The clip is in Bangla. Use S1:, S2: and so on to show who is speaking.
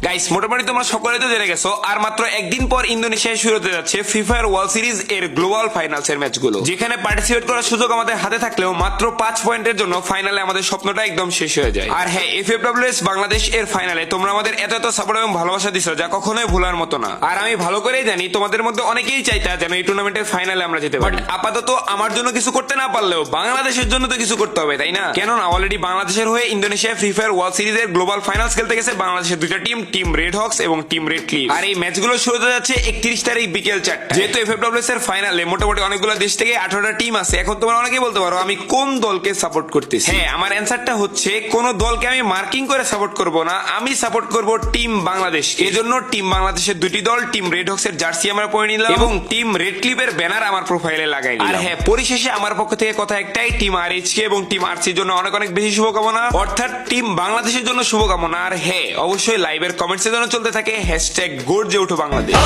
S1: গাইস মোটামুটি তোমরা সকলে তো জেনে গেছো আর মাত্র একদিন পর ইন্দোনেশিয়ায় শুরু হতে যাচ্ছে ফিফার ওয়ার্ল্ড সিরিজ এর গ্লোবাল ফাইনালস এর ম্যাচগুলো, যেখানে পার্টিসিপেট করার সুযোগ আমাদের হাতে থাকলেও মাত্র 5 পয়েন্টের জন্য ফাইনালে আমাদের স্বপ্নটা একদম শেষ হয়ে যায়। আর হ্যাঁ, এফএফডব্লিউএস বাংলাদেশ এর ফাইনালে তোমরা আমাদের এত এত সাপোর্ট এবং ভালোবাসা দিছো যা কখনোই ভোলার মতো না। আর আমি ভালো করেই জানি তোমাদের মধ্যে অনেকেই চাইতা যেন এই টুর্নামেন্টের ফাইনালে আমরা যেতে পারি। আপাতত আমার জন্য কিছু করতে না পারলেও বাংলাদেশের জন্য তো কিছু করতে হবে, তাই না? কেননা অলরেডি বাংলাদেশের হয়ে ইন্দোনেশিয়া ফ্রি ফায়ার ওয়ার্ল্ড সিরিজের গ্লোবাল ফাইনালস খেলতে গেছে বাংলাদেশের দুইটা টিম, টিম রেড হক্স এবং টিম রেড ক্লিফ। আর এই ম্যাচগুলো শুরু হতে যাচ্ছে 31 তারিখ বিকেল 4টায়। যেহেতু এফএফডব্লিউএস এর ফাইনালে মোটামুটি অনেকগুলো দেশ থেকে 18টা টিম আছে, এখন তোমরা অনেকেই বলতে পারো আমি কোন দলকে সাপোর্ট করতেছি। হ্যাঁ, আমার অ্যানসারটা হচ্ছে কোন দলকে আমি মার্কিং করে সাপোর্ট করব না, আমি সাপোর্ট করব টিম বাংলাদেশ। এজন্য টিম বাংলাদেশের দুটি দল, টিম রেড হক্স এর জার্সি আমরা পরে নিলাম এবং টিম রেড ক্লিফের ব্যানার আমার প্রোফাইলে লাগাই নিলাম। আর হ্যাঁ, পরিশেষে আমার পক্ষ থেকে কথা একটাই, টিম আরএইচকে এবং টিম আরসির জন্য অনেক অনেক বেশি শুভকামনা, অর্থাৎ টিম বাংলাদেশের জন্য শুভকামনা। আর হ্যাঁ, অবশ্যই লাইভের কমেন্টসের জন্য চলতে থাকে হ্যাশট্যাগ গর্জে ওঠো বাংলাদেশ।